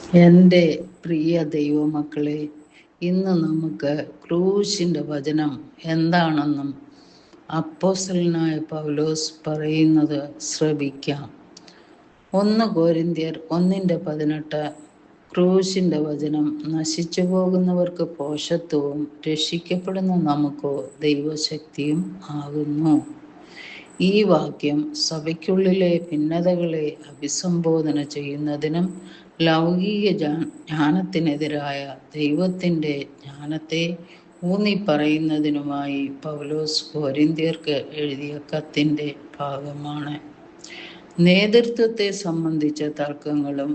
എൻ്റെ പ്രിയ ദൈവമക്കളെ, ഇന്ന് നമുക്ക് ക്രൂശിൻ്റെ വചനം എന്താണെന്നും അപ്പോസ്തലനായ പൗലോസ് പറയുന്നത് ശ്രവിക്കാം. 1 കൊരിന്ത്യർ 1:18. ക്രൂശിൻ്റെ വചനം നശിച്ചു പോകുന്നവർക്ക് ഭോഷത്വവും രക്ഷിക്കപ്പെടുന്ന നമുക്കോ ദൈവശക്തിയും ആകുന്നു. ഈ വാക്യം സഭയ്ക്കുള്ളിലെ ഭിന്നതകളെ അഭിസംബോധന ചെയ്യുന്നതിനും ലൗകിക ജ്ഞാനത്തിനെതിരായ ദൈവത്തിൻ്റെ ജ്ഞാനത്തെ ഊന്നിപ്പറയുന്നതിനുമായി പൗലോസ് കൊരിന്ത്യർക്ക് എഴുതിയ കത്തിൻ്റെ ഭാഗമാണ്. നേതൃത്വത്തെ സംബന്ധിച്ച തർക്കങ്ങളും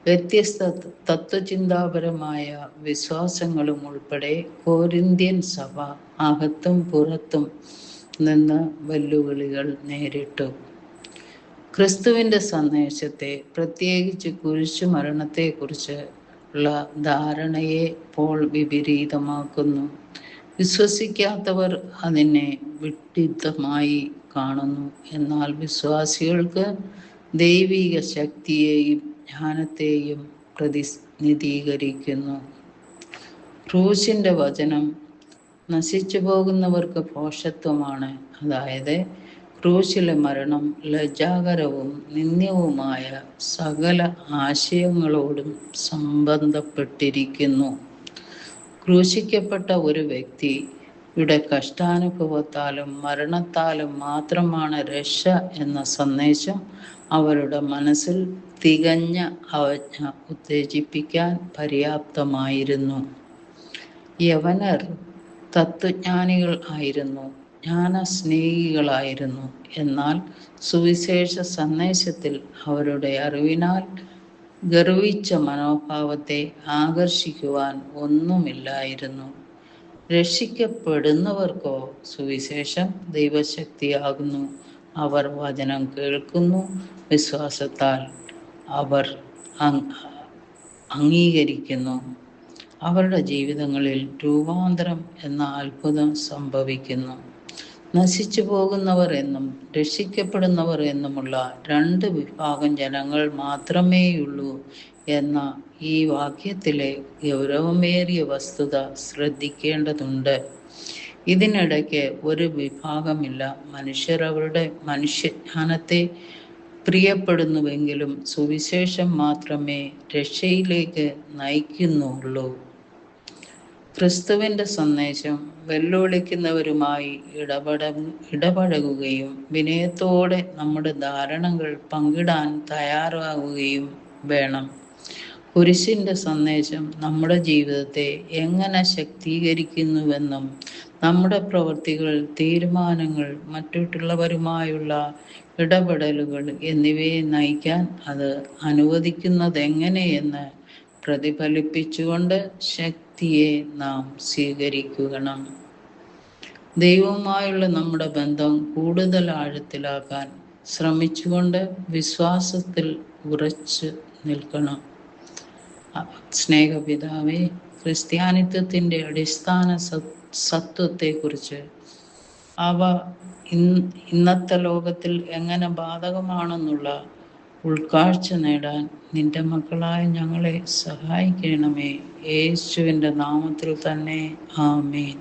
വ്യത്യസ്ത തത്വചിന്താപരമായ വിശ്വാസങ്ങളും ഉൾപ്പെടെ കൊരിന്ത്യൻ സഭ അകത്തും പുറത്തും നിന്ന് വെല്ലുവിളികൾ നേരിട്ടു. ക്രിസ്തുവിൻ്റെ സന്ദേശത്തെ, പ്രത്യേകിച്ച് കുരിശുമരണത്തെക്കുറിച്ച് ഉള്ള ധാരണയെ പോൾ വിപരീതമാക്കുന്നു. വിശ്വസിക്കാത്തവർ അതിനെ വിഡ്ഢിത്തമായി കാണുന്നു. എന്നാൽ വിശ്വാസികൾക്ക് ദൈവിക ശക്തിയെയും ജ്ഞാനത്തെയും പ്രതിനിധീകരിക്കുന്നു. ക്രൂശിൻ്റെ വചനം നശിച്ചു പോകുന്നവർക്ക് ഭോഷത്വമാണ്. അതായത് ക്രൂശിലെ മരണം ലജ്ജാകരവും നിന്ദ്യവുമായ സകല ആശയങ്ങളോടും സംബന്ധപ്പെട്ടിരിക്കുന്നു. ക്രൂശിക്കപ്പെട്ട ഒരു വ്യക്തിയുടെ കഷ്ടാനുഭവത്താലും മരണത്താലും മാത്രമാണ് രക്ഷ എന്ന സന്ദേശം അവരുടെ മനസ്സിൽ തികഞ്ഞ അവജ്ഞ ഉത്തേജിപ്പിക്കാൻ പര്യാപ്തമായിരുന്നു. യവനർ തത്വജ്ഞാനികൾ ആയിരുന്നു, ജ്ഞാനസ്നേഹികളായിരുന്നു. എന്നാൽ സുവിശേഷ സന്ദേശത്തിൽ അവരുടെ അറിവിനാൽ ഗർവിച്ച മനോഭാവത്തെ ആകർഷിക്കുവാൻ ഒന്നുമില്ലായിരുന്നു. രക്ഷിക്കപ്പെടുന്നവർക്കോ സുവിശേഷം ദൈവശക്തിയാകുന്നു. അവർ വചനം കേൾക്കുന്നു, വിശ്വാസത്താൽ അവർ അംഗീകരിക്കുന്നു. അവരുടെ ജീവിതങ്ങളിൽ രൂപാന്തരം എന്ന അത്ഭുതം സംഭവിക്കുന്നു. നശിച്ചു പോകുന്നവർ എന്നും രക്ഷിക്കപ്പെടുന്നവർ എന്നുമുള്ള 2 വിഭാഗം ജനങ്ങൾ മാത്രമേയുള്ളൂ എന്ന ഈ വാക്യത്തിലെ ഗൗരവമേറിയ വസ്തുത ശ്രദ്ധിക്കേണ്ടതുണ്ട്. ഇതിനിടയ്ക്ക് ഒരു വിഭാഗമില്ല. മനുഷ്യർ അവരുടെ മനുഷ്യജ്ഞാനത്തെ പ്രിയപ്പെടുന്നുവെങ്കിലും സുവിശേഷം മാത്രമേ രക്ഷയിലേക്ക് നയിക്കുന്നുള്ളൂ. ക്രിസ്തുവിൻ്റെ സന്ദേശം വെല്ലുവിളിക്കുന്നവരുമായി ഇടപഴകുകയും വിനയത്തോടെ നമ്മുടെ ധാരണകൾ പങ്കിടാൻ തയ്യാറാകുകയും വേണം. കുരിശിൻ്റെ സന്ദേശം നമ്മുടെ ജീവിതത്തെ എങ്ങനെ ശക്തീകരിക്കുന്നുവെന്നും നമ്മുടെ പ്രവൃത്തികൾ, തീരുമാനങ്ങൾ, മറ്റുള്ളവരുമായുള്ള ഇടപെടലുകൾ എന്നിവയെ നയിക്കാൻ അത് അനുവദിക്കുന്നതെങ്ങനെയെന്ന് പ്രതിഫലിപ്പിച്ചുകൊണ്ട് ശക്തിയെ നാം സ്വീകരിക്കണം. ദൈവവുമായുള്ള നമ്മുടെ ബന്ധം കൂടുതൽ ആഴത്തിലാക്കാൻ ശ്രമിച്ചുകൊണ്ട് വിശ്വാസത്തിൽ ഉറച്ചു നിൽക്കണം. സ്നേഹപിതാവേ, ക്രിസ്ത്യാനിത്വത്തിൻ്റെ അടിസ്ഥാന സത്വത്തെക്കുറിച്ച് അവ ഇന്നത്തെ ലോകത്തിൽ എങ്ങനെ ബാധകമാണെന്നുള്ള ഉൾക്കാഴ്ച നേടാൻ നിന്റെ മക്കളായ ഞങ്ങളെ സഹായിക്കണമേ. യേശുവിൻ്റെ നാമത്തിൽ തന്നെ, ആമേൻ.